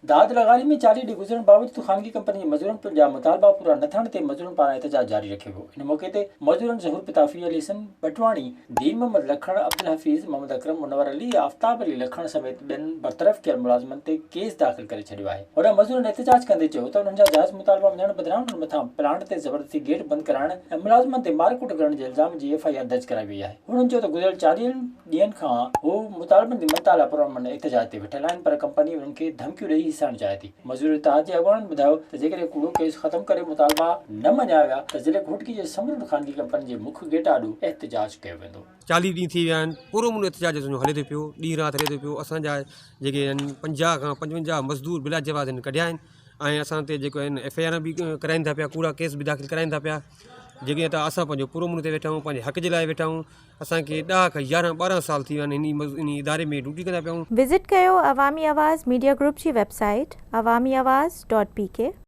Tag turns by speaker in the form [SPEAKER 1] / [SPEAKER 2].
[SPEAKER 1] दाद लगारी में 40 ॾींहं गुज़रण बावजूद ख़ानगी कंपनी जे मज़दूरनि पंहिंजा मुतालबा पूरा न थियण ते मज़दूरनि पारां एहतजाज जारी रखियो वियो। इन मौक़े ते मज़दूरनि ज़हूर पिताफ़ी अली हसन बटवाणी, दीन मोहम्मद लखण, अब्दुल हफ़ीज़, मोहम्मद अकरम, मुनवर अली, आफ़ताब अली लखण समेत ॿियनि बरतरफ़ कयल मुलाज़िमनि ते केस दाख़िल करे छॾियो आहे। हुन मज़दूरनि एहतजाज कंदे चयो त उन्हनि जा जाइज़ मुतालबा मञण बदिरां उन्हनि मथां प्लांट ते ज़बरदस्ती गेट बंदि कराइण ऐं मुलाज़िमनि ते मारकुट करण जे इल्ज़ाम जी FIR दर्ज कराई वई आहे। हुननि चयो त गुज़िरियल 40 ॾींहनि खां हू मुतालबनि जी मताला पुरअमन एहतजाज ते वेठल आहिनि, पर कंपनी उन्हनि खे धमकियूं ॾेई हिसाइणु चाहे थी। मज़दूर इत्तेहाद जे अॻवाननि ॿुधायो त जेकॾहिं कूड़ो केस ख़तमु करे मुतालबा न मञिया विया त ज़िले घोटकी जे समूरनि ख़ानगी कंपनी जे मुख्य गेट आॾो एहतजाज कयो वेंदो।
[SPEAKER 2] 40 ॾींहं थी विया आहिनि, पूरो मुनो एहतजाज असांजो हले थो पियो, ॾींहुं राति हले थो पियो। असांजा जेके आहिनि 50 खां 55 मज़दूर बिला जवाज़ आहिनि कढिया आहिनि ऐं असां ते जेको आहिनि FIR बि कराइनि था पिया, कूड़ा केस बि दाख़िल कराइनि था पिया। जेके त असां पंहिंजो पूरो मुनो ते वेठा आहियूं, पंहिंजे हक़ जे लाइ वेठा आहियूं। असांखे 10 खां 11-12 साल थी विया आहिनि इन इदारे में ड्यूटी कंदा पिया आहियूं।
[SPEAKER 3] विज़िट कयो अवामी आवाज़ मीडिया ग्रुप जी वेबसाइट awamiawaz.pk